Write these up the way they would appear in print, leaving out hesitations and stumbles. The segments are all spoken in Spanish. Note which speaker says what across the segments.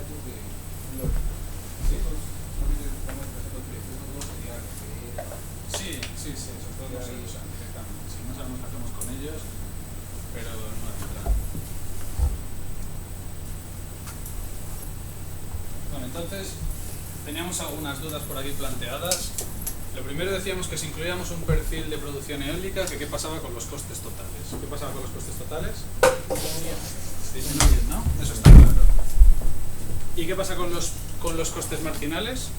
Speaker 1: datos de esos solamente estamos pasando precios, esos dos sería
Speaker 2: Sí, esos dos no se usan directamente. Si no sabemos qué hacemos con ellos, pero no entra. Bueno, entonces teníamos algunas dudas por aquí planteadas. Lo primero decíamos que si incluíamos un perfil de producción eólica, que qué pasaba con los costes totales. ¿Qué pasaba con los costes totales? Disminuyen, ¿no? Eso está claro. ¿Y qué pasa con los costes marginales?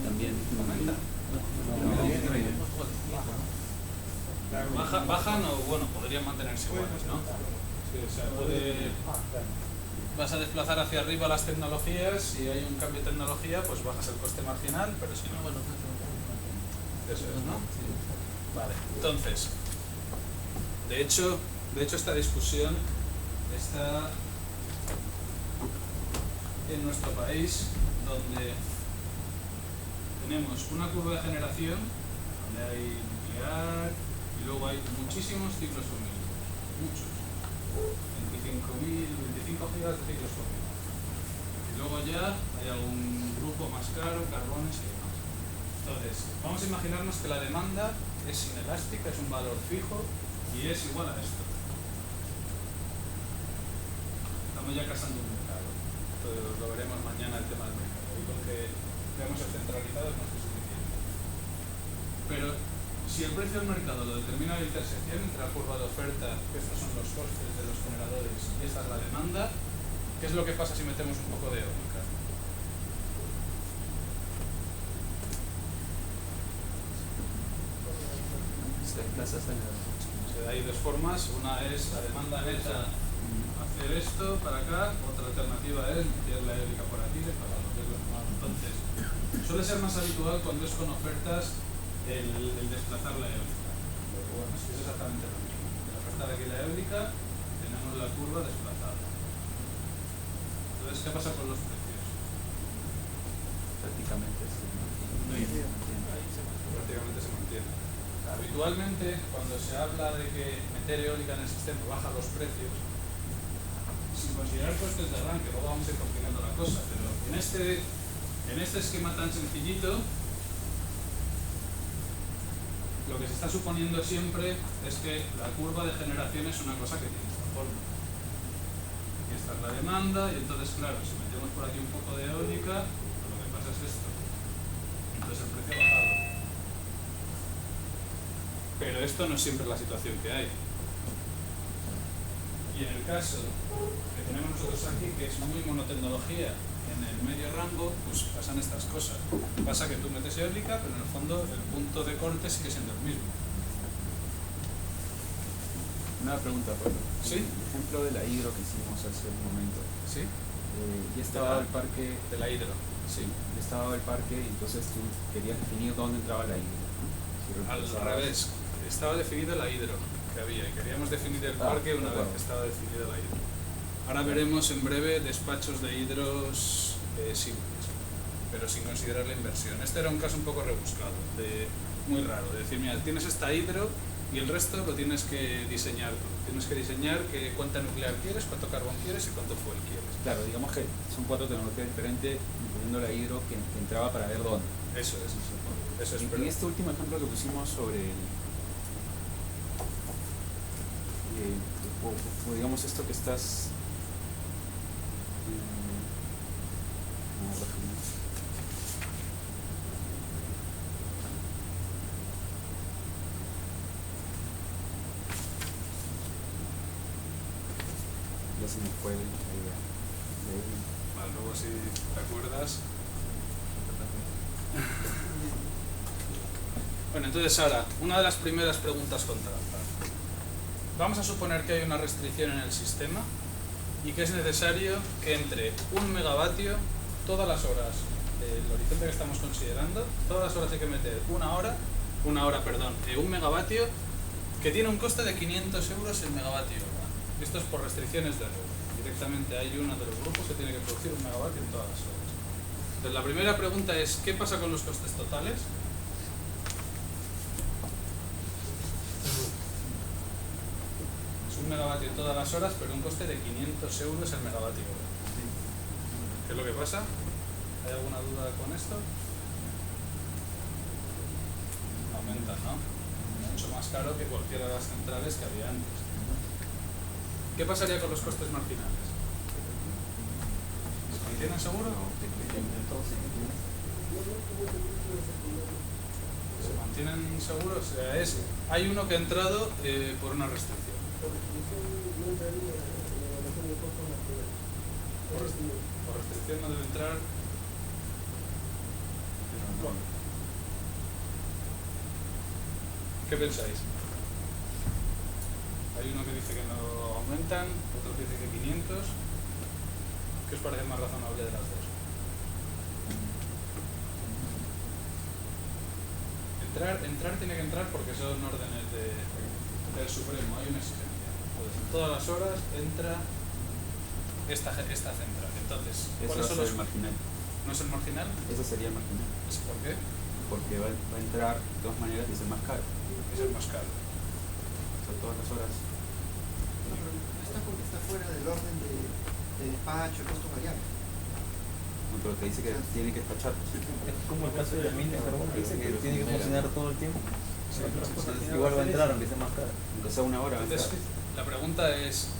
Speaker 3: También.
Speaker 2: ¿Aumenta? Bajan o, bueno, podrían mantenerse iguales, ¿no? Sí, o sea, vas a desplazar hacia arriba las tecnologías, si hay un cambio de tecnología, pues bajas el coste marginal, pero si no, bueno, eso es, ¿no? Vale, entonces, de hecho esta discusión está en nuestro país, donde tenemos una curva de generación, donde hay nuclear, y luego hay muchísimos ciclos fomílicos, muchos, 25 gigas de ciclos fomílicos. Y luego ya hay algún grupo más caro, carbones y demás. Entonces, vamos a imaginarnos que la demanda es inelástica, es un valor fijo y es igual a esto. Estamos ya casando un mercado. Entonces lo veremos mañana el tema del mercado. Y con que veamos el centralizado es más que suficiente. Pero si el precio del mercado lo determina la intersección entre la curva de oferta, que estos son los costes de los generadores, y esta es la demanda, ¿qué es lo que pasa si metemos un poco de eólica? Hay dos formas, una es la demanda neta, hacer esto para acá, otra alternativa es meter la eólica por aquí, para lo que es lo normal. Entonces, suele ser más habitual cuando es con ofertas el desplazar la eólica. Pero bueno, es exactamente lo mismo. En la oferta de aquí la eólica, tenemos la curva desplazada. Entonces, ¿qué pasa con los precios?
Speaker 3: Prácticamente sí.
Speaker 2: Prácticamente se mantiene. Habitualmente, cuando se habla de que meter eólica en el sistema baja los precios, sin considerar costes de arranque, luego vamos a ir complicando la cosa, pero en este esquema tan sencillito, lo que se está suponiendo siempre es que la curva de generación es una cosa que tiene esta forma. Y esta es la demanda, y entonces, claro, si metemos por aquí un poco de eólica, lo que pasa es esto. Entonces el precio ha bajado. Pero esto no es siempre la situación que hay. Y en el caso que tenemos nosotros aquí, que es muy monotecnología, en el medio rango, pues pasan estas cosas. Pasa que tú metes eólica, pero en el fondo el punto de corte sigue siendo el mismo.
Speaker 3: Una pregunta, Pablo.
Speaker 2: ¿Sí?
Speaker 3: El ejemplo de la hidro que hicimos hace un momento.
Speaker 2: ¿Sí?
Speaker 3: Ya estaba el parque.
Speaker 2: De la hidro.
Speaker 3: Sí, ya estaba el parque y entonces tú querías definir dónde entraba la hidro, ¿no? Si
Speaker 2: Al
Speaker 3: reemplazabas-
Speaker 2: revés, estaba definida la hidro que había y queríamos definir el parque una vez que estaba definida la hidro. Ahora veremos en breve despachos de hidros simples, pero sin considerar la inversión. Este era un caso un poco rebuscado, muy raro, de decir, mira, tienes esta hidro y el resto lo tienes que diseñar tú. Tienes que diseñar cuánta nuclear quieres, cuánto carbón quieres y cuánto fuel quieres.
Speaker 3: Claro, digamos que son 4 tecnologías diferentes, incluyendo la hidro que entraba para ver dónde.
Speaker 2: Eso es. Eso es,
Speaker 3: En
Speaker 2: pero
Speaker 3: este último ejemplo que pusimos sobre o digamos esto que estás ya se me fue la idea.
Speaker 2: vale, luego si te acuerdas. Bueno, entonces ahora, una de las primeras preguntas con trampa. Vamos a suponer que hay una restricción en el sistema y que es necesario que entre 1 megavatio todas las horas del horizonte que estamos considerando, todas las horas hay que meter una hora, de 1 megavatio que tiene un coste de 500 euros el megavatio hora. Esto es por restricciones de red. Directamente hay uno de los grupos que tiene que producir 1 megavatio en todas las horas. Entonces la primera pregunta es, ¿qué pasa con los costes totales? Es 1 megavatio todas las horas, pero un coste de 500 euros el megavatio hora. ¿Qué es lo que pasa? ¿Hay alguna duda con esto? Aumenta, ¿no? Mucho más caro que cualquiera de las centrales que había antes. ¿Qué pasaría con los costes marginales? ¿Se mantienen seguro? ¿Se mantienen seguros? O sea, hay uno que ha entrado por una restricción. Por restricción no debe entrar. ¿Qué pensáis? Hay uno que dice que no aumentan, otro que dice que 500. ¿Qué os parece más razonable de las dos? Entrar tiene que entrar porque son órdenes del Supremo, hay una exigencia. Pues en todas las horas entra esta central. Entonces, ¿cuáles son los
Speaker 3: marginal?
Speaker 2: ¿No es el marginal?
Speaker 3: Eso sería el marginal.
Speaker 2: ¿Por qué?
Speaker 3: Porque va a entrar de todas maneras y es el más caro.
Speaker 2: Es el más caro.
Speaker 3: Son todas las horas.
Speaker 4: No, pero está fuera del orden de despacho, costo variable.
Speaker 3: No, pero te dice que tiene que despachar.
Speaker 5: Es como el caso de la mina de carbón, que dice que tiene que funcionar todo el tiempo.
Speaker 2: Sí,
Speaker 5: Igual va a entrar, aunque sea más caro.
Speaker 3: Aunque sea una hora, va a
Speaker 2: Entonces,
Speaker 3: entrar.
Speaker 2: la pregunta es,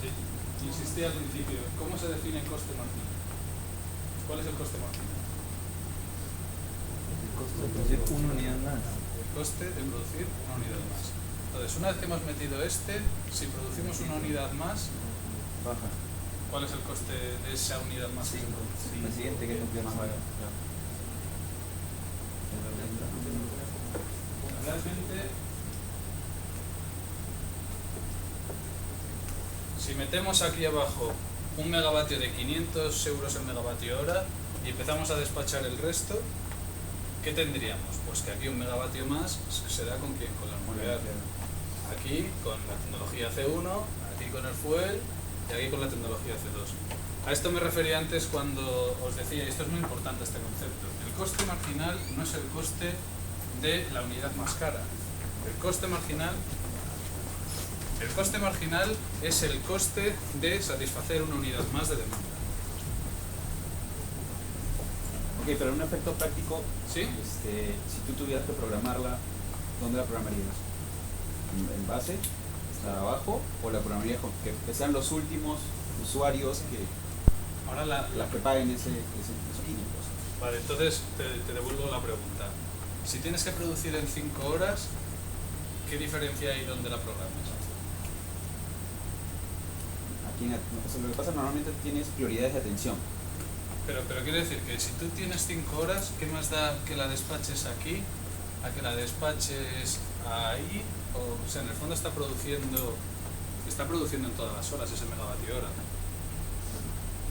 Speaker 2: insistí al principio, ¿cómo se define el coste marginal? ¿Cuál es el coste marginal?
Speaker 5: El costo de producir una unidad más.
Speaker 2: El coste de producir una unidad más. Entonces, una vez que hemos metido si producimos una unidad más,
Speaker 5: Baja.
Speaker 2: ¿cuál es el coste de esa unidad más que se produce?
Speaker 5: La siguiente que es el que más baja.
Speaker 2: Realmente, si metemos aquí abajo un megavatio de 500 euros el megavatio hora y empezamos a despachar el resto, ¿qué tendríamos? Pues que aquí un megavatio más se da con quién, con la nuclear. Aquí con la tecnología C1, aquí con el fuel y aquí con la tecnología C2. A esto me refería antes cuando os decía, y esto es muy importante este concepto, el coste marginal no es el coste de la unidad más cara. El coste marginal es el coste de satisfacer una unidad más de demanda.
Speaker 3: Ok, pero en un efecto práctico,
Speaker 2: ¿Sí?
Speaker 3: Si tú tuvieras que programarla, ¿dónde la programarías? ¿En base? ¿Hasta abajo? ¿O la programarías con que sean los últimos usuarios que
Speaker 2: Ahora
Speaker 3: las que paguen esos 500?
Speaker 2: Vale, entonces te devuelvo la pregunta. Si tienes que producir en 5 horas, ¿qué diferencia hay donde la programas?
Speaker 3: Aquí, o sea, lo que pasa normalmente tienes prioridades de atención.
Speaker 2: Pero quiero decir que si tú tienes 5 horas, ¿qué más da que la despaches aquí a que la despaches ahí? O sea, en el fondo está produciendo en todas las horas ese megavatio hora.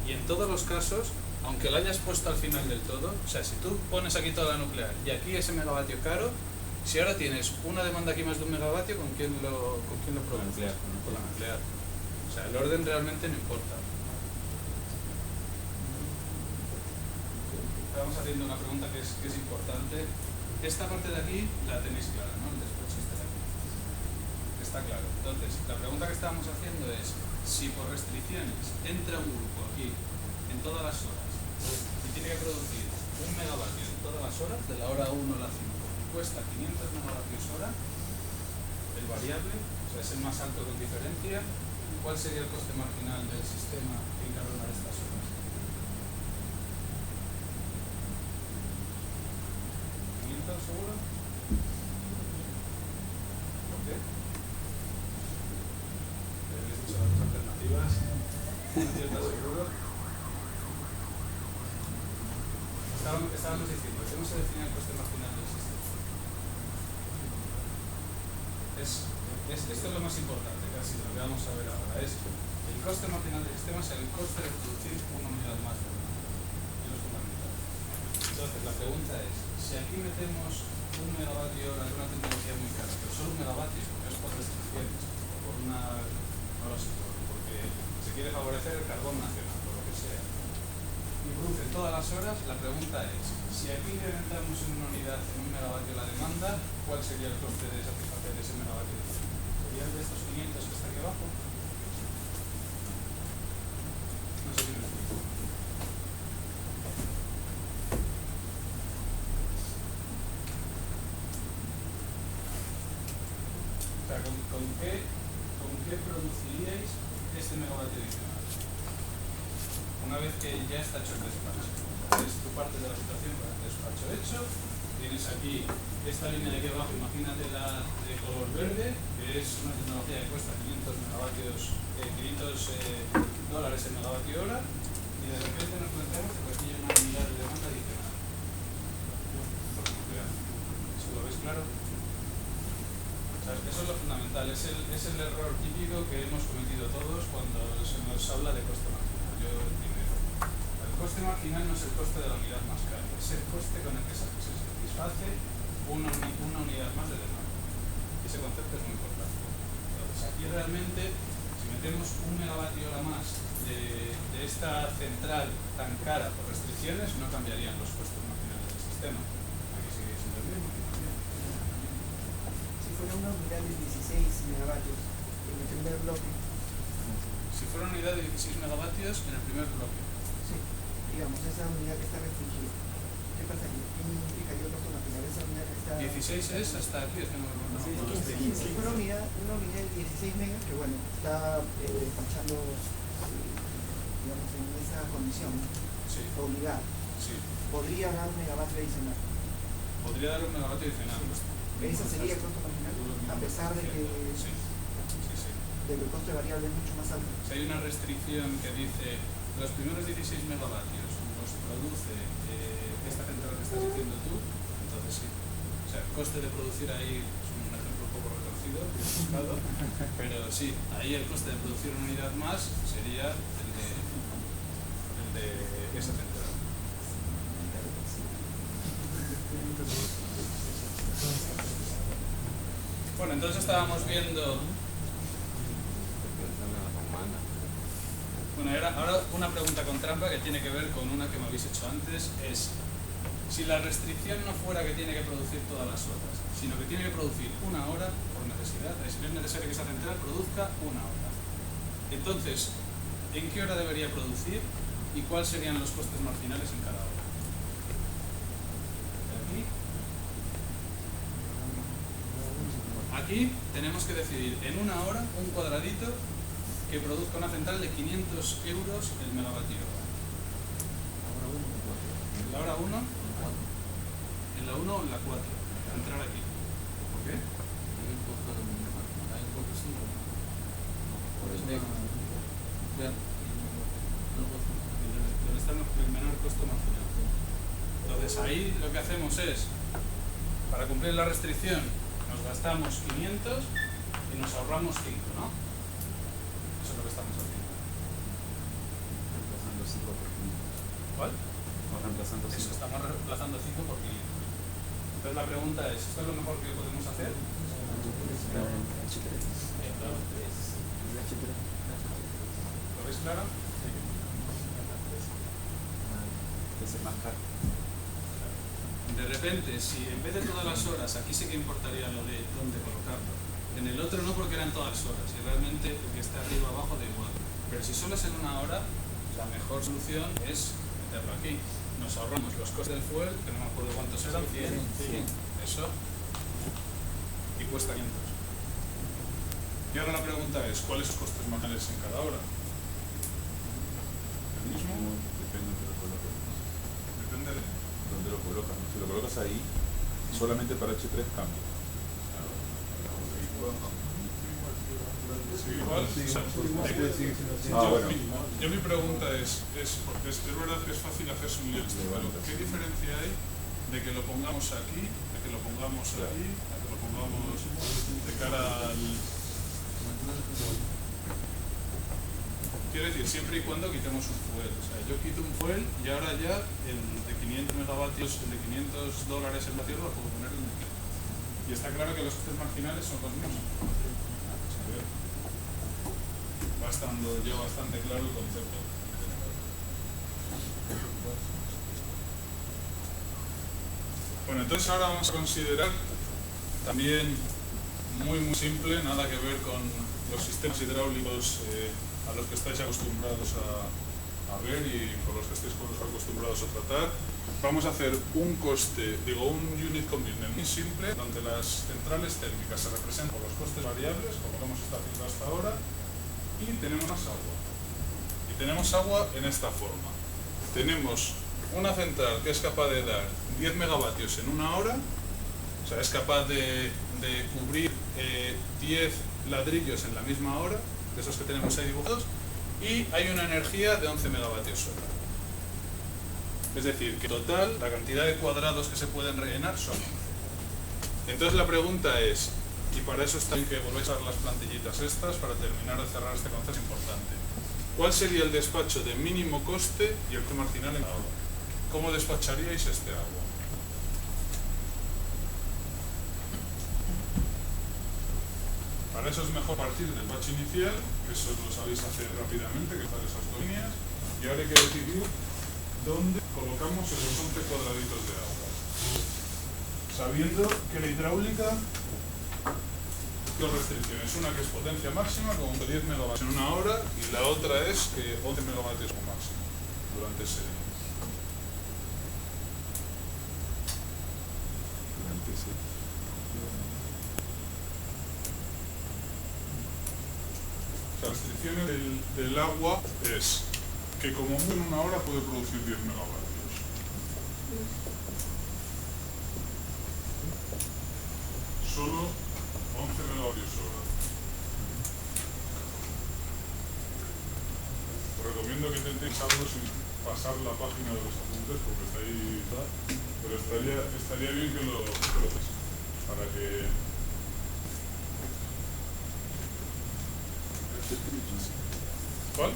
Speaker 2: Y en todos los casos, aunque lo hayas puesto al final del todo, o sea, si tú pones aquí toda la nuclear y aquí ese megavatio caro, si ahora tienes una demanda aquí más de un megavatio, ¿con quién lo produces? Con la nuclear. O sea, el orden realmente no importa. Estamos haciendo una pregunta que es importante. Esta parte de aquí la tenéis clara, ¿no? El despacho este de aquí. Está claro. Entonces, la pregunta que estábamos haciendo es, si por restricciones entra un grupo aquí en todas las horas y tiene que producir un megavatio en todas las horas, de la hora 1 a la 5, y cuesta 500 megavatios hora, el variable, o sea, es el más alto con diferencia, ¿cuál sería el coste marginal del sistema en cada una de estas horas? 500 seguro. ¿Por qué? Habéis dicho las dos alternativas. ¿500 seguro? Estábamos diciendo, ¿cómo se define el coste marginal del sistema? Esto es lo más importante, casi lo que vamos a ver ahora. Es el coste marginal del sistema es el coste de producir una unidad más de demanda. Es lo fundamental. Entonces, la pregunta es, si aquí metemos un megavatio hora de una tecnología muy cara, pero solo un megavatio, porque es por restricciones, o por una, no lo sé, porque se quiere favorecer el carbón nacional, por lo que sea, y produce todas las horas, la pregunta es, si aquí incrementamos en una unidad, en un megavatio la demanda, ¿cuál sería el coste de satisfacer ese megavatio? ¿Sería el de estos 500 que está aquí abajo? No sé si me explico. este megavatio adicional. Una vez que ya está hecho el despacho, es tu parte de la situación con el despacho hecho, tienes aquí esta línea de aquí abajo, imagínate la de color verde, que es una tecnología que cuesta 500 dólares el megavatio hora, y de repente nos planteamos que aquí hay una unidad de demanda adicional. ¿Se lo ves claro? O sea, eso es lo fundamental, es el error típico que hemos cometido todos cuando se nos habla de coste marginal. Yo primero, el coste marginal no es el coste de la unidad más cara, es el coste con el que se satisface una unidad más de demanda. Ese concepto es muy importante. Entonces, aquí realmente, si metemos un megavatio hora más de esta central tan cara por restricciones, no cambiarían los costes marginales del sistema. Aquí sigue siendo el mismo.
Speaker 4: Si fuera una unidad de 16 megavatios en el primer bloque,
Speaker 2: Si fuera una unidad de 16 megavatios en el primer bloque.
Speaker 4: sí, digamos, esa unidad que está restringida, ¿qué pasa aquí? ¿Qué implicaría el costo marginal? Esa unidad que está...
Speaker 2: 16 es hasta aquí, es que no
Speaker 4: Si fuera una unidad de 16 megas, que bueno, está despachando, digamos, en esa condición,
Speaker 2: Sí,
Speaker 4: obligada,
Speaker 2: sí.
Speaker 4: podría dar un megavatio adicional.
Speaker 2: Podría dar un megavatio adicional.
Speaker 4: Ese sería el costo marginal, a pesar de que,
Speaker 2: Sí, sí, sí.
Speaker 4: de que el costo variable es mucho más alto.
Speaker 2: Si hay una restricción que dice los primeros 16 megavatios los produce esta central que estás diciendo tú, entonces sí. O sea, el coste de producir ahí es un ejemplo un poco retorcido, buscado, pero sí, ahí el coste de producir una unidad más sería el de esa central. Bueno, entonces estábamos viendo. Bueno, ahora una pregunta con trampa que tiene que ver con una que me habéis hecho antes, es si la restricción no fuera que tiene que producir todas las horas, sino que tiene que producir una hora por necesidad, es necesario que esa central produzca una hora. Entonces, ¿en qué hora debería producir y cuáles serían los costes marginales en cada hora? Aquí tenemos que decidir en una hora un cuadradito que produzca una central de 500 euros el megavatio hora. ¿En la hora 1? ¿En la 1 o en la 4? Entrar aquí. ¿Por qué? Donde está el menor costo marginal. Entonces ahí lo que hacemos es, para cumplir la restricción, nos gastamos 500 y nos ahorramos 5, ¿no? Eso es lo que estamos haciendo.
Speaker 3: Reemplazando 5 por 500.
Speaker 2: ¿Cuál?
Speaker 3: O reemplazando 5.
Speaker 2: Eso, estamos reemplazando 5 por 500. Entonces la pregunta es, ¿esto es lo mejor que podemos hacer? ¿Lo veis claro?
Speaker 3: Es más caro.
Speaker 2: De repente, si en vez de todas las horas, aquí sí que importaría lo de dónde colocarlo. En el otro no, porque eran todas las horas, y realmente el que está arriba abajo da igual. Pero si solo es en una hora, la mejor solución es meterlo aquí. Nos ahorramos los costes del fuel, que no me acuerdo cuántos eran, 100, eso, y cuesta 500. Y ahora la pregunta es, ¿cuáles son los costes marginales en cada hora? ¿El mismo?
Speaker 6: Depende de lo coloques.
Speaker 2: Depende de...
Speaker 6: Donde lo colocas. Si lo colocas ahí, solamente para H3 cambia.
Speaker 2: Sí, igual, o sea,
Speaker 6: bueno.
Speaker 2: yo mi pregunta es porque es verdad que es fácil hacerse un lío, pero ¿qué diferencia hay de que lo pongamos aquí, de que lo pongamos aquí, de que lo pongamos de cara al... Quiero decir, siempre y cuando quitemos un fuel. O sea, yo quito un fuel y ahora ya el de 500 megavatios, el de 500 dólares el megavatio lo puedo poner en el... Y está claro que los costes marginales son los mismos. Va estando ya bastante claro el concepto. Bueno, entonces ahora vamos a considerar también muy simple, nada que ver con los sistemas hidráulicos a los que estáis acostumbrados a ver y con los que estáis acostumbrados a tratar. Vamos a hacer un unit commitment muy simple, donde las centrales térmicas se representan por los costes variables, como lo hemos estado haciendo hasta ahora,
Speaker 6: y tenemos más agua. Y tenemos agua en esta forma. Tenemos una central que es capaz de dar 10 megavatios en una hora, o sea, es capaz de cubrir 10 ladrillos en la misma hora, de esos que tenemos ahí dibujados, y hay una energía de 11 megavatios hora. Es decir, que en total la cantidad de cuadrados que se pueden rellenar son 11. Entonces la pregunta es, y para eso está bien que volvéis a ver las plantillitas estas, para terminar de cerrar este concepto importante. ¿Cuál sería el despacho de mínimo coste y el coste marginal en agua? ¿Cómo despacharíais este agua? Para eso es mejor partir del batch inicial, que eso lo sabéis hacer rápidamente, que están esas dos líneas, y ahora hay que decidir dónde colocamos esos 11 cuadraditos de agua. Sabiendo que la hidráulica, dos restricciones, una que es potencia máxima con 10 megavatios en una hora y la otra es que 11 megavatios como máximo durante ese día. Las restricciones del agua es que como mucho en una hora puede producir 10 megavatios. Solo 11 megavatios hora. Os recomiendo que intentéis hacerlo sin pasar la página de los apuntes porque está ahí, pero estaría bien que lo haces para que... ¿Cuál?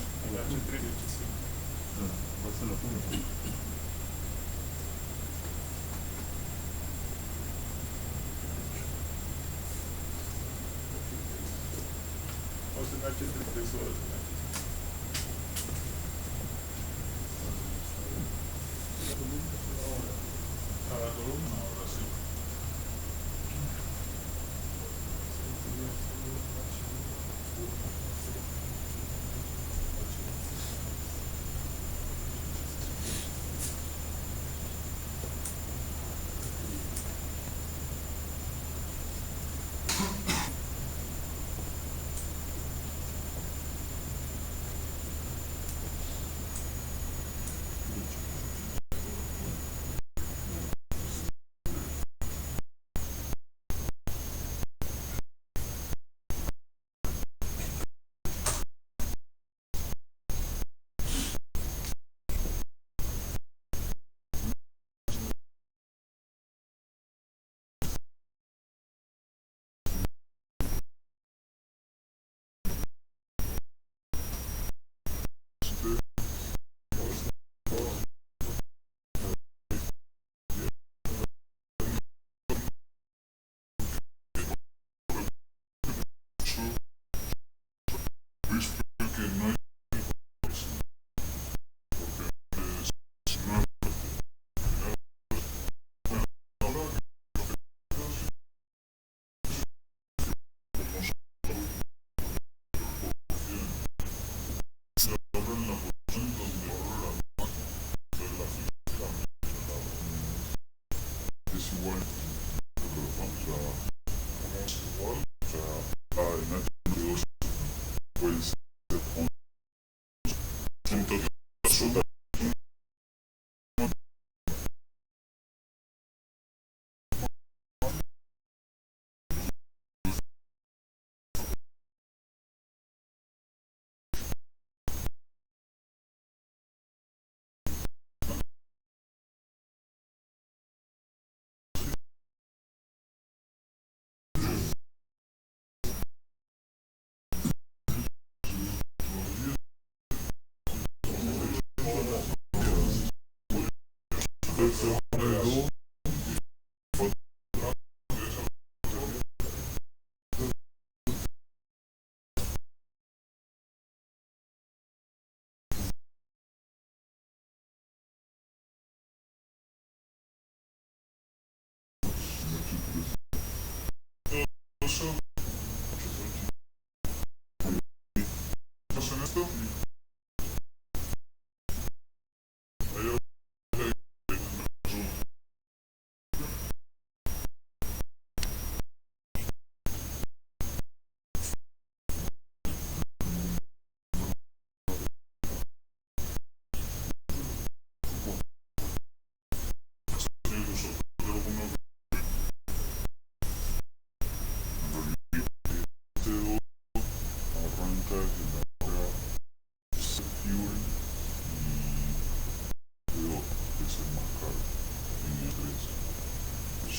Speaker 6: Cada columna ahora sí.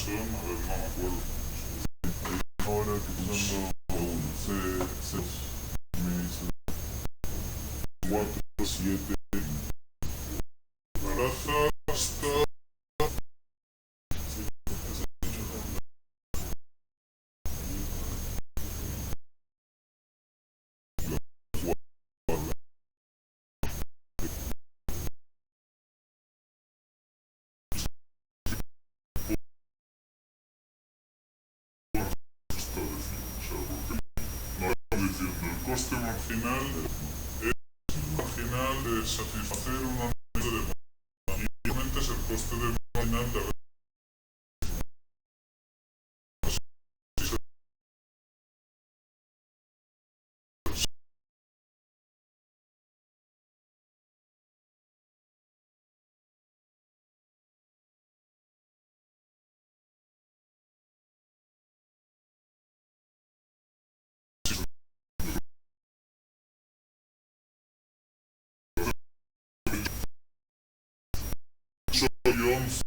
Speaker 7: son, a ver, no me acuerdo. Ahora que usando C, 4, 7, baraja hasta diciendo, el coste marginal de satisfacer una necesidad de demanda. Y obviamente es el coste de marginal de haber soy 11.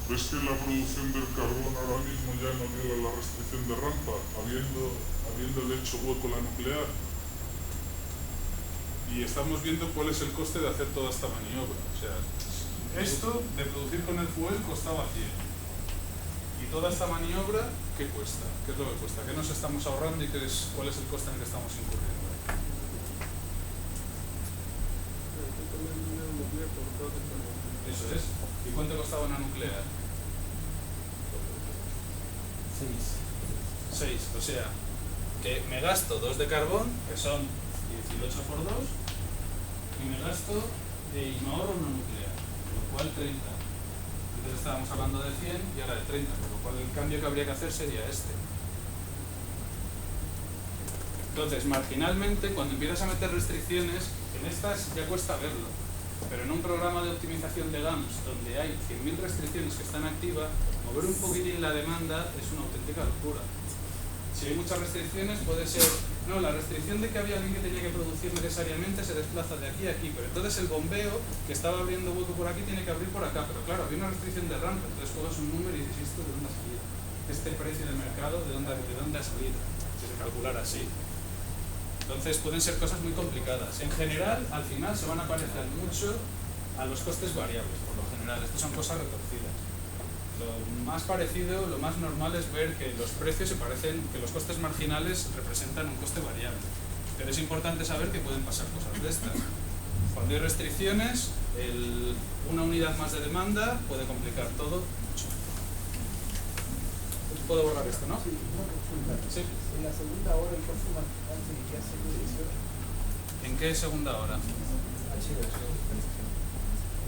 Speaker 7: ¿ves que la producción del carbón ahora mismo ya no viola la restricción de rampa, habiéndole hecho hueco la nuclear? Y estamos viendo cuál es el coste de hacer toda esta maniobra. O sea, esto de producir con el fuel costaba 100. Y toda esta maniobra, ¿qué cuesta? ¿Qué es lo que cuesta? ¿Qué nos estamos ahorrando y cuál es el coste en el que estamos incurriendo? Eso es. ¿Y cuánto costaba una nuclear? 6. O sea, que me gasto 2 de carbón, que son 18 por 2, y me ahorro una nuclear, con lo cual 30. Entonces estábamos hablando de 100 y ahora de 30, con lo cual el cambio que habría que hacer sería este. Entonces, marginalmente, cuando empiezas a meter restricciones, en estas ya cuesta verlo, pero en un programa de optimización de GAMS, donde hay 100.000 restricciones que están activas, mover un poquitín la demanda es una auténtica locura. Si hay muchas restricciones, puede ser, no, la restricción de que había alguien que tenía que producir necesariamente se desplaza de aquí a aquí, pero entonces el bombeo que estaba abriendo hueco por aquí tiene que abrir por acá, pero claro, había una restricción de rampa, entonces juegas un número y dices, ¿esto de dónde ha salido? Este precio del mercado, ¿de dónde ha salido? Si se calculara así. Entonces pueden ser cosas muy complicadas. En general, al final se van a parecer mucho a los costes variables, por lo general. Estas son cosas retorcidas. Lo más parecido, lo más normal es ver que los precios se parecen, que los costes marginales representan un coste variable. Pero es importante saber que pueden pasar cosas de estas. Cuando hay restricciones, una unidad más de demanda puede complicar todo mucho. Puedo borrar esto, ¿no?
Speaker 4: Sí, una consulta.
Speaker 2: Sí.
Speaker 4: En la segunda hora el costo marginal seguiría siendo 18.
Speaker 2: ¿En qué segunda hora?
Speaker 4: O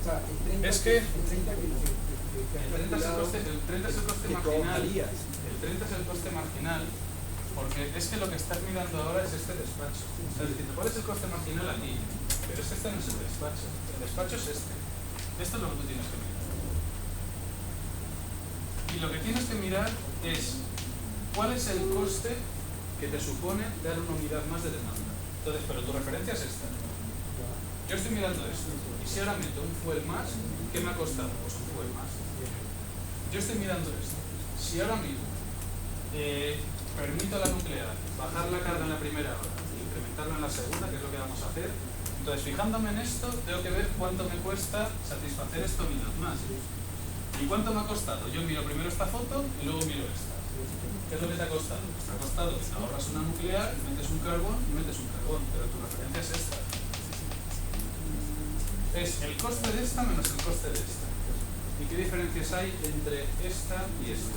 Speaker 4: sea, el 30
Speaker 2: Es que-
Speaker 4: el 30 que
Speaker 2: El 30 es el coste
Speaker 4: que tú
Speaker 2: marginal.
Speaker 4: ahorrarías.
Speaker 2: El 30 es el coste marginal, porque es que lo que estás mirando ahora es este despacho. Estás diciendo, ¿cuál es el coste marginal aquí? Pero es que este no es el despacho. El despacho es este. Esto es lo que tú tienes que mirar. Y lo que tienes que mirar es cuál es el coste que te supone dar una unidad más de demanda. Entonces, pero tu referencia es esta. Yo estoy mirando esto. Y si ahora meto un fuel más, ¿qué me ha costado? Pues un fuel más. Yo estoy mirando esto. Si ahora mismo permito a la nuclear bajar la carga en la primera hora e incrementarla en la segunda, que es lo que vamos a hacer, entonces fijándome en esto, tengo que ver cuánto me cuesta satisfacer esta unidad más. ¿Y cuánto me ha costado? Yo miro primero esta foto y luego miro esta. ¿Qué es lo que te ha costado? Te ha costado que te ahorras una nuclear, metes un carbón, pero tu referencia es esta. Es el coste de esta menos el coste de esta. ¿Y qué diferencias hay entre esta y esta?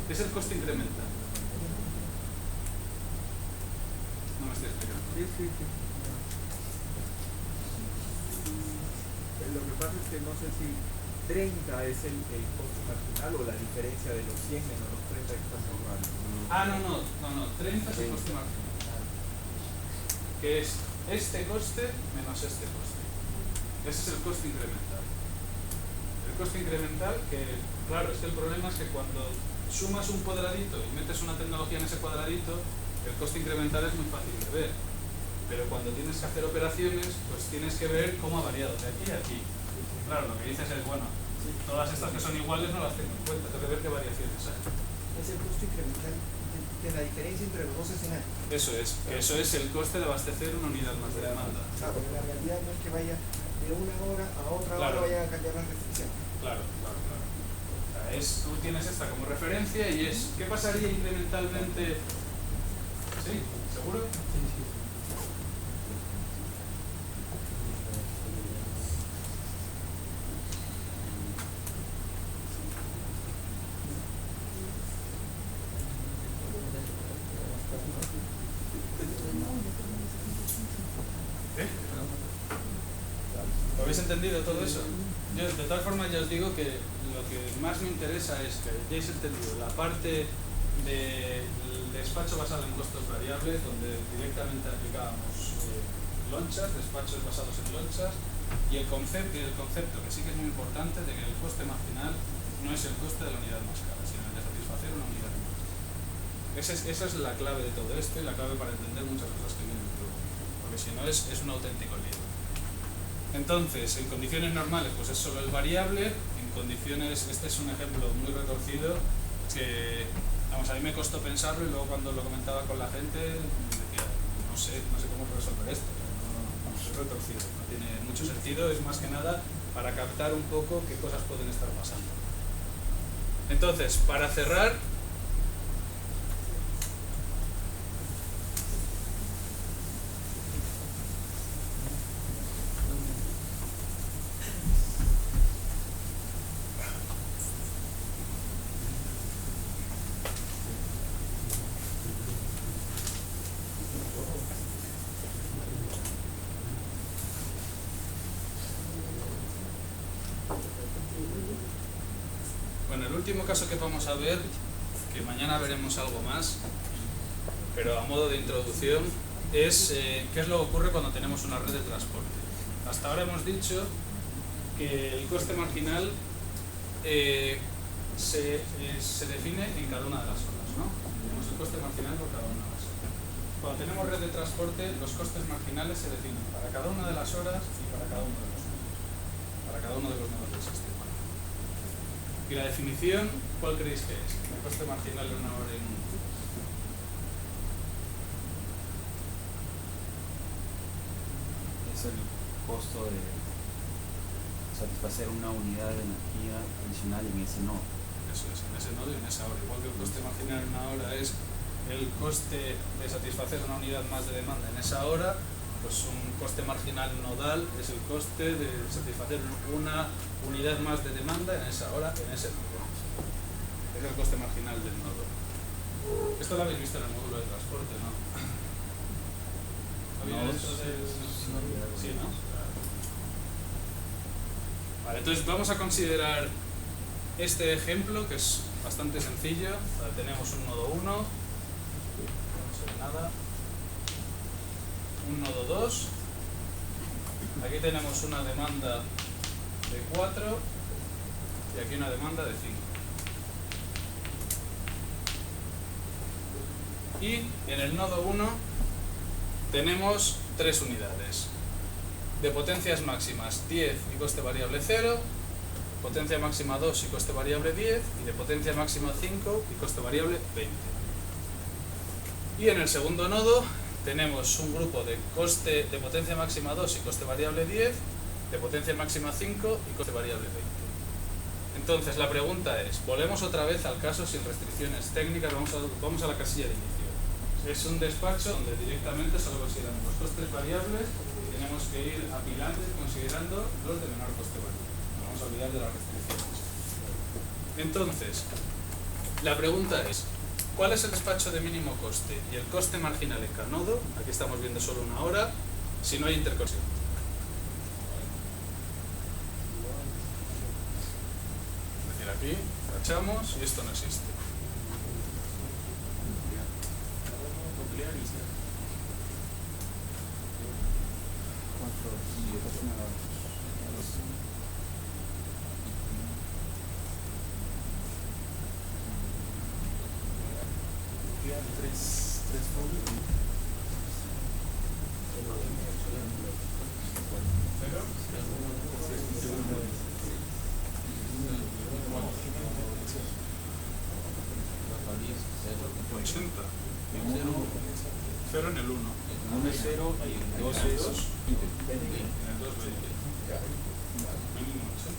Speaker 2: Es el coste incremental. No me estoy explicando.
Speaker 5: Lo que pasa es que no sé si 30 es el coste marginal o la diferencia de los 100 menos los 30 que estás ahorrando.
Speaker 2: Ah, no, 30 es el coste marginal. Que es este coste menos este coste. Ese es el coste incremental. El coste incremental, que claro, es que el problema es que cuando sumas un cuadradito y metes una tecnología en ese cuadradito, el coste incremental es muy fácil de ver. Pero cuando tienes que hacer operaciones, pues tienes que ver cómo ha variado de aquí a aquí. Claro, lo que dices es, bueno, todas estas que son iguales no las tengo en cuenta, tengo que ver qué variaciones hay.
Speaker 4: Es el costo incremental de la diferencia entre los dos escenarios.
Speaker 2: Eso es el coste de abastecer una unidad más de demanda.
Speaker 4: Claro, porque la realidad no es que vaya de una hora a otra
Speaker 2: Claro.
Speaker 4: hora vaya a cambiar las restricciones.
Speaker 2: Claro. O sea, tú tienes esta como referencia y es, ¿qué pasaría incrementalmente? ¿Sí? ¿Seguro? ¿Lo habéis entendido todo eso? Yo, de todas formas, ya os digo que lo que más me interesa es que hayáis entendido la parte del despacho basado en costos variables, donde directamente aplicábamos lonchas, despachos basados en lonchas, y el concepto, que sí que es muy importante, de que el coste marginal no es el coste de la unidad más cara, sino el de satisfacer una unidad más. Esa es la clave de todo esto y la clave para entender muchas cosas que vienen luego, porque si no es un auténtico lío. Entonces, en condiciones normales, pues es solo el variable, en condiciones, este es un ejemplo muy retorcido que, vamos, a mí me costó pensarlo y luego cuando lo comentaba con la gente decía, no sé cómo resolver esto, es retorcido, no tiene mucho sentido, es más que nada para captar un poco qué cosas pueden estar pasando. Entonces, para cerrar, bueno, el último caso que vamos a ver, que mañana veremos algo más, pero a modo de introducción, es qué es lo que ocurre cuando tenemos una red de transporte. Hasta ahora hemos dicho que el coste marginal se define en cada una de las horas, ¿no? Tenemos el coste marginal por cada una de las horas. Cuando tenemos red de transporte, los costes marginales se definen para cada una de las horas y para cada uno de los nodos, para cada uno de los nodos del sistema. Y la definición, ¿cuál creéis que es? El coste marginal de una hora en un...
Speaker 3: Es el costo de satisfacer una unidad de energía adicional en ese nodo.
Speaker 2: Eso es, en ese nodo y en esa hora. Igual que el coste marginal en una hora es el coste de satisfacer una unidad más de demanda en esa hora, pues un coste marginal nodal es el coste de satisfacer una unidad más de demanda en esa hora, en ese nodo. Es el coste marginal del nodo. Esto lo habéis visto en el módulo de transporte, ¿no? ¿Habéis visto Sí, ¿no? Vale, entonces vamos a considerar este ejemplo que es bastante sencillo. Vale, tenemos un nodo 1, no se ve nada. Un nodo 2, aquí tenemos una demanda de 4 y aquí una demanda de 5. Y en el nodo 1 tenemos 3 unidades de potencias máximas 10 y coste variable 0, potencia máxima 2 y coste variable 10 y de potencia máxima 5 y coste variable 20. Y en el segundo nodo tenemos un grupo de coste de potencia máxima 2 y coste variable 10, de potencia máxima 5 y coste variable 20. Entonces la pregunta es, volvemos otra vez al caso sin restricciones técnicas, vamos a la casilla de inicio. Es un despacho donde directamente solo consideramos los costes variables y tenemos que ir apilando y considerando los de menor coste variable. No vamos a olvidar de las restricciones. Entonces, la pregunta es, ¿cuál es el despacho de mínimo coste y el coste marginal en cada nodo? Aquí estamos viendo solo una hora, si no hay interconexión. Es decir, aquí tachamos y esto no existe. Cero en el 1.
Speaker 3: El 1 es 0 y el 2 es 20.
Speaker 2: En el 2, 20. Mínimo 80.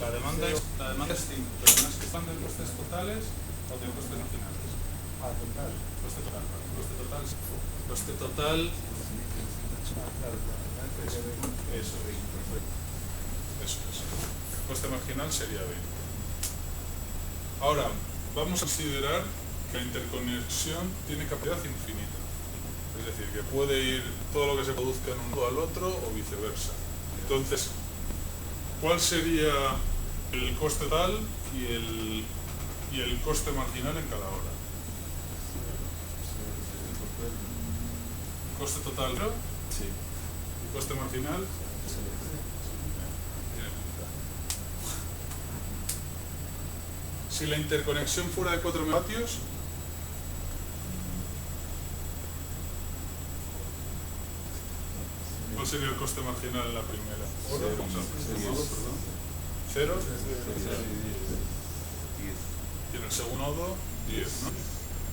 Speaker 2: La demanda es 5, pero no es que están de costes totales o de costes nacionales. Coste total, vale. Coste total. Eso es. Coste marginal sería 20. Ahora, vamos a considerar que la interconexión tiene capacidad infinita. Es decir, que puede ir todo lo que se produzca en un nodo al otro o viceversa. Entonces, ¿cuál sería el coste total y el coste marginal en cada hora? ¿Coste total? Sí. ¿Y coste marginal? Si la interconexión fuera de 4 megavatios,
Speaker 6: ¿Cuál sería el coste marginal en la primera?
Speaker 3: Cero.
Speaker 6: ¿Cero? Y en el segundo nodo, 10, ¿no?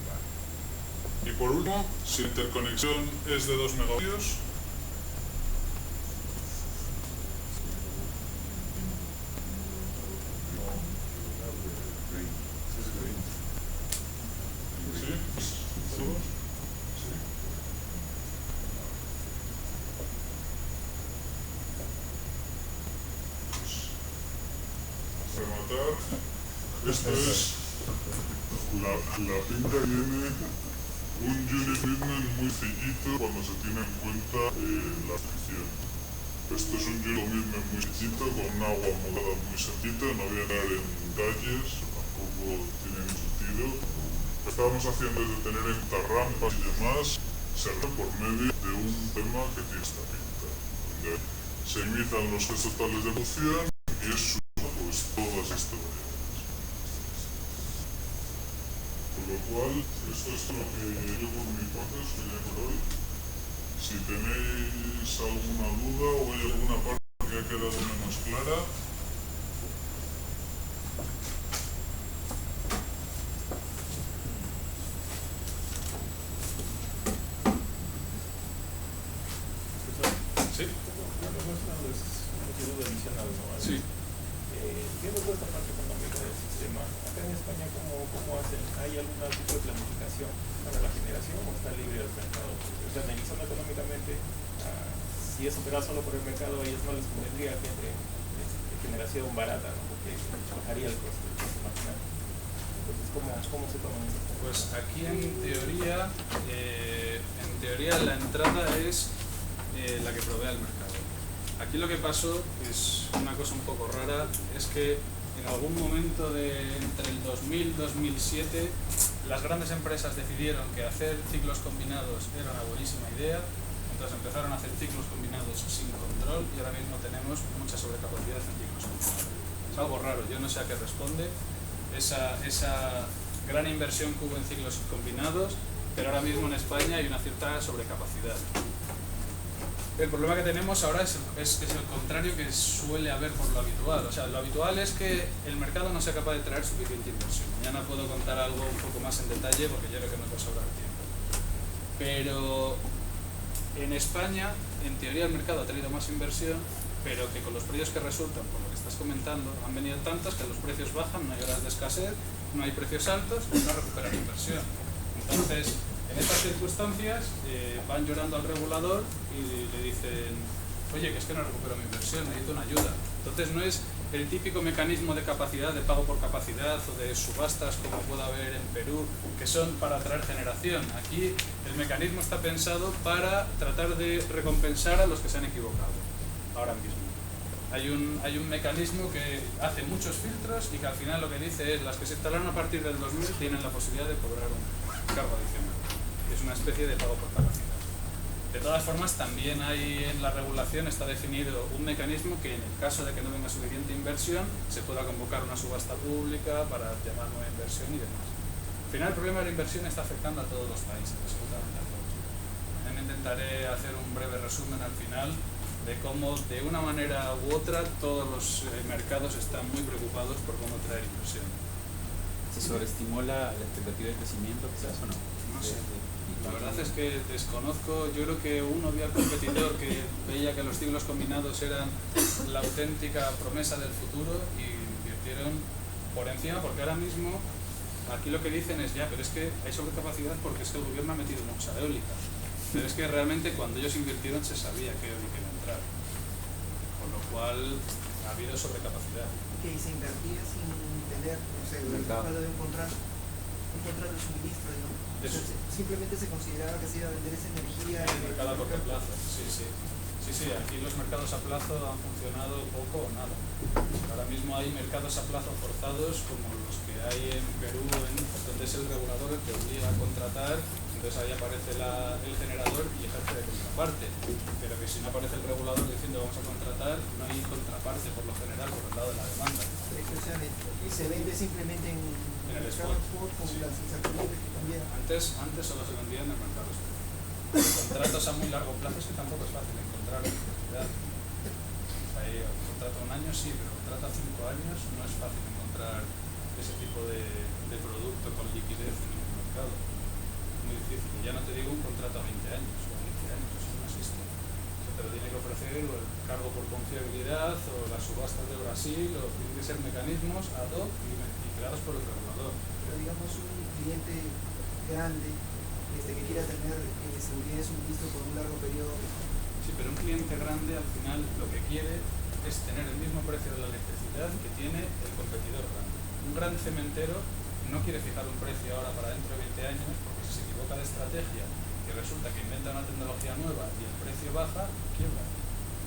Speaker 6: Vale. Y por último, si la interconexión es de 2 megavatios, ¿sí? ¿Todos? ¿Sí? Rematar. Esto es la pinta que tiene un unit treatment muy sencillito cuando se tiene en cuenta la fricción. Esto es un unit treatment muy sencillito con un agua modada muy sencillita, no voy a entrar en detalles, tampoco tiene ni sentido. Lo que estábamos haciendo es de tener en cuenta rampas y demás, se resuelve por medio de un tema que tiene esta pinta, donde se imitan los gestos totales de evolución y es suma pues todas estas variables. Por lo cual, esto es lo que yo por mi parte os quería por hoy. Si tenéis alguna duda o hay alguna parte que ha quedado menos clara, sí. Sí.
Speaker 5: Viendo toda esta parte económica del sistema, acá en España, ¿cómo hacen? ¿Hay algún tipo de planificación para la generación o está libre al mercado? O sea, analizando económicamente, si es operado solo por el mercado, a ellos no les convendría que entre generación barata, ¿no? Porque bajaría el coste marginal. Entonces, ¿cómo se toman esto?
Speaker 2: Pues aquí en teoría la entrada es la que provee el mercado. Aquí lo que pasó, es una cosa un poco rara, es que en algún momento entre el 2000 y 2007 las grandes empresas decidieron que hacer ciclos combinados era una buenísima idea, entonces empezaron a hacer ciclos combinados sin control y ahora mismo tenemos mucha sobrecapacidad en ciclos combinados. Es algo raro, yo no sé a qué responde esa gran inversión que hubo en ciclos combinados, pero ahora mismo en España hay una cierta sobrecapacidad. El problema que tenemos ahora es el contrario que suele haber por lo habitual. O sea, lo habitual es que el mercado no sea capaz de traer suficiente inversión. Mañana puedo contar algo un poco más en detalle porque yo creo que nos va a sobrar tiempo. Pero en España, en teoría, el mercado ha traído más inversión, pero que con los precios que resultan, por lo que estás comentando, han venido tantas que los precios bajan, no hay horas de escasez, no hay precios altos y no recuperan inversión. Entonces, en estas circunstancias van llorando al regulador y le dicen, oye, que es que no recupero mi inversión, necesito una ayuda. Entonces no es el típico mecanismo de capacidad, de pago por capacidad o de subastas como puede haber en Perú, que son para atraer generación. Aquí el mecanismo está pensado para tratar de recompensar a los que se han equivocado ahora mismo. Hay un mecanismo que hace muchos filtros y que al final lo que dice es las que se instalaron a partir del 2000 tienen la posibilidad de cobrar un cargo adicional. Es una especie de pago por capacidad. De todas formas, también hay en la regulación está definido un mecanismo que en el caso de que no venga suficiente inversión se pueda convocar una subasta pública para llamar nueva inversión y demás. Al final el problema de la inversión está afectando a todos los países, absolutamente a todos. Intentaré hacer un breve resumen al final de cómo de una manera u otra todos los mercados están muy preocupados por cómo traer inversión.
Speaker 3: ¿Se sobreestimó la expectativa de crecimiento quizás o no?
Speaker 2: No sé. La verdad es que desconozco, yo creo que uno vio al competidor que veía que los ciclos combinados eran la auténtica promesa del futuro y invirtieron por encima, porque ahora mismo aquí lo que dicen es ya, pero es que hay sobrecapacidad porque es que el gobierno ha metido mucha eólica. Pero es que realmente cuando ellos invirtieron se sabía que eólica iba a entrar, con lo cual ha habido sobrecapacidad.
Speaker 4: Que se invertía sin tener, no sé, el
Speaker 3: mercado
Speaker 4: de encontrar un contrato de suministro, ¿no?
Speaker 2: Eso.
Speaker 4: Simplemente se consideraba que se iba a vender esa energía
Speaker 2: El mercado a corto plazo, sí, aquí los mercados a plazo han funcionado poco o nada. Ahora mismo hay mercados a plazo forzados como los que hay en Perú, donde es el regulador el que obliga a contratar, entonces ahí aparece el generador y ejerce de contraparte, pero que si no aparece el regulador diciendo vamos a contratar, no hay contraparte por lo general por el lado de la demanda.
Speaker 4: Se vende simplemente en
Speaker 2: el
Speaker 4: mercado
Speaker 2: spot,
Speaker 4: con
Speaker 2: sí.
Speaker 4: las incertidumbres que también.
Speaker 2: Antes solo se vendía en el mercado spot. contratos a muy largo plazo es que tampoco es fácil encontrar liquidez. Hay un contrato a un año sí, pero un contrato a 5 años no es fácil encontrar ese tipo de producto con liquidez en el mercado. Muy difícil. Y ya no te digo un contrato a 20 años o a 15 años, eso no existe. Eso te lo tiene que ofrecer o el cargo por confiabilidad o las subastas de Brasil, o tienen que ser mecanismos ad hoc y creados por el regulador.
Speaker 4: Pero digamos un cliente grande que quiera tener seguridad de suministro por un largo periodo.
Speaker 2: Sí, pero un cliente grande al final lo que quiere es tener el mismo precio de la electricidad que tiene el competidor grande. Un gran cementero no quiere fijar un precio ahora para dentro de 20 años porque si se equivoca de estrategia y resulta que inventa una tecnología nueva y el precio baja, quiebra.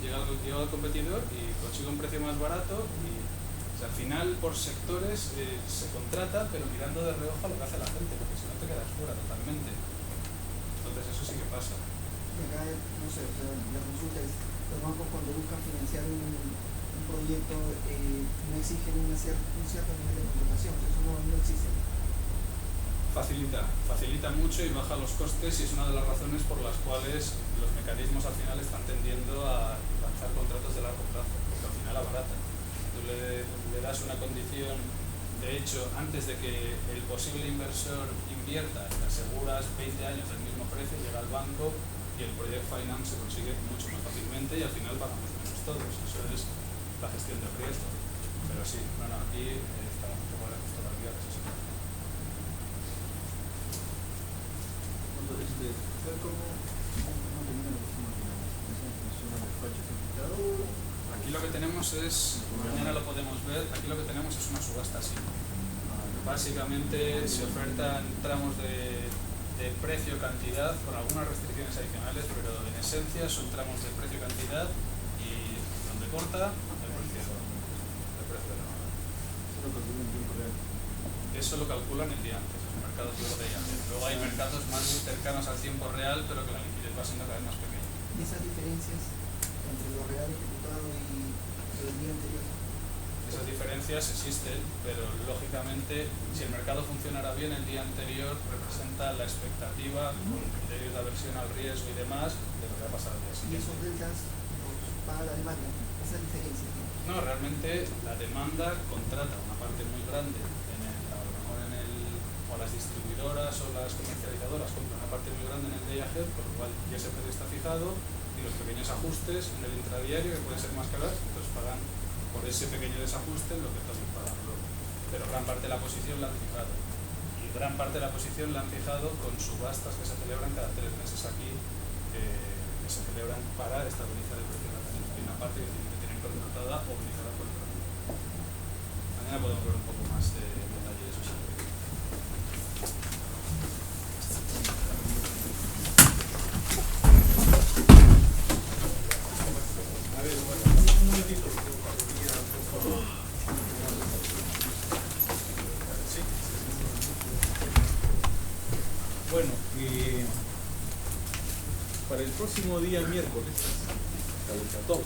Speaker 2: Llega al competidor y consigue un precio más barato y al final por sectores se contrata pero mirando de reojo a lo que hace la gente porque si no te quedas fuera totalmente. Entonces eso sí que pasa.
Speaker 4: Y acá, no sé, o sea, la consulta es, los bancos cuando buscan financiar un proyecto no exigen un cierto nivel de contratación, eso no existe.
Speaker 2: Facilita mucho y baja los costes y es una de las razones por las cuales los mecanismos al final están tendiendo a lanzar contratos de largo plazo, porque al final abaratan. Tú le das una condición, de hecho, antes de que el posible inversor invierta, te aseguras 20 años del mismo precio, llega al banco y el project finance se consigue mucho más fácilmente y al final pagamos menos todos. Eso es la gestión del riesgo. Pero sí, aquí estamos un poco lejos todavía de eso. Aquí lo que tenemos es, mañana lo podemos ver, aquí lo que tenemos es una subasta así. Básicamente se ofertan tramos de precio-cantidad con algunas restricciones adicionales, pero en esencia son tramos de precio-cantidad y donde corta el precio de la hora. Eso lo calculan el día antes, los mercados de día antes. Luego hay mercados más cercanos al tiempo real, pero que la liquidez va siendo cada vez más pequeña.
Speaker 4: ¿Y esas diferencias entre lo real ejecutado y el día anterior?
Speaker 2: Esas diferencias existen, pero lógicamente si el mercado funcionara bien el día anterior representa la expectativa con criterios de aversión al riesgo y demás de lo que va a pasar al día
Speaker 4: Y
Speaker 2: siguiente.
Speaker 4: esos deltas los paga la demanda, esa diferencia.
Speaker 2: No, realmente la demanda contrata una parte muy grande a lo mejor o las distribuidoras o las comercializadoras compran una parte muy grande en el day ahead, por lo cual ya ese precio está fijado y los pequeños ajustes en el intradiario que pueden ser más caros, entonces pagan por ese pequeño desajuste lo que todos pagan luego. Pero gran parte de la posición la han fijado. Y gran parte de la posición la han fijado con subastas que se celebran cada 3 meses aquí, que se celebran para estabilizar el precio de la tarifa. Hay una parte que tienen que tener contratada obligada por el precio. Mañana podemos ver un poco más de detalle de eso.
Speaker 8: Bueno, para el próximo día miércoles, hasta el 14,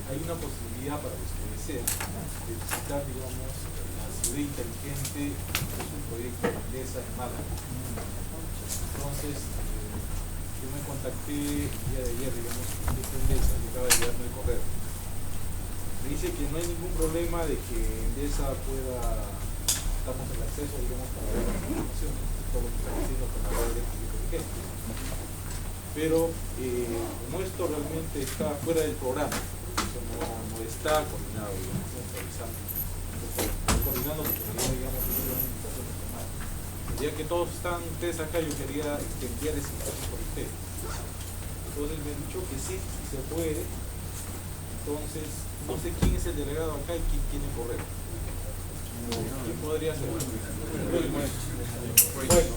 Speaker 8: hay una posibilidad para los que desean de visitar, digamos, la ciudad inteligente, que es un proyecto de Endesa en Málaga. Entonces, yo me contacté el día de ayer, digamos, con Endesa y acaba de llegarme el correo. Me dice que no hay ningún problema de que Endesa pueda, damos el acceso, digamos, para ver las informaciones, todo lo que está diciendo con la red eléctrica inteligente. Pero como esto realmente está fuera del programa, eso no está coordinado, digamos, realizando, coordinando porque digamos, una administración personal. Ya que todos están ustedes acá, yo quería enviar esa información por ustedes. Entonces me han dicho que sí, sí se puede. Entonces, no sé quién es el delegado acá y quién tiene correo. ¿Quién podría ser? Bueno,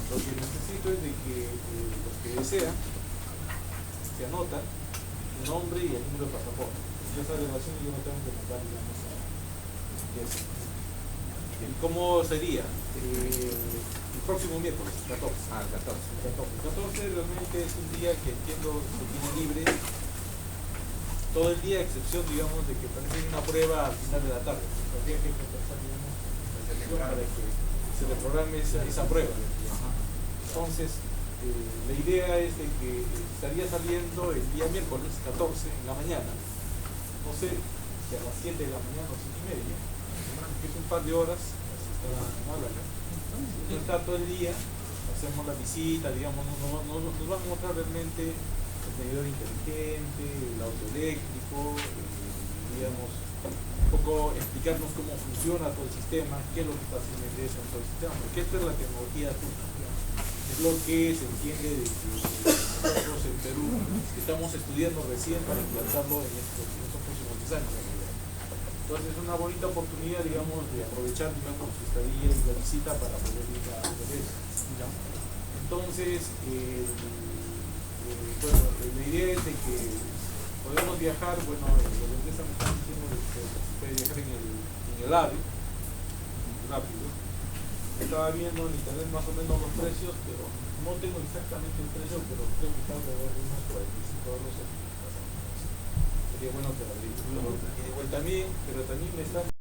Speaker 8: lo que necesito es de que los que desean se anotan su nombre y el número de pasaporte. Y esa relación yo no tengo que mandar, digamos, a eso. ¿Cómo sería? El próximo miércoles, 14.
Speaker 3: Ah, el 14.
Speaker 8: El 14 realmente es un día que entiendo que tiene libre todo el día, a excepción, digamos, de que parece una prueba al final de la tarde. Tendría que compensar, digamos, para que se le programe esa prueba. Entonces, la idea es de que estaría saliendo el día miércoles 14 en la mañana, no sé si a las 7 de la mañana o 7:30, que es un par de horas, así está en Málaga. No está todo el día, hacemos la visita, digamos, nos van a mostrar realmente el medidor inteligente, el auto eléctrico, digamos, un poco explicarnos cómo funciona todo el sistema, qué es lo que está haciendo eso en todo el sistema, porque esta es la tecnología punta, es lo que se entiende de que nosotros en Perú estamos estudiando recién para implantarlo en estos próximos 10 años. Entonces es una bonita oportunidad, digamos, de aprovechar con su estadía y la visita para poder ir a ver eso. Entonces, bueno, la idea es de que podemos viajar, bueno, los de empresa me están diciendo que se puede viajar en el AVE, rápido. Estaba viendo en internet más o menos los precios, pero no tengo exactamente el precio, pero creo que está alrededor de unos $45. Sería bueno que lo averigüe. Pero también me están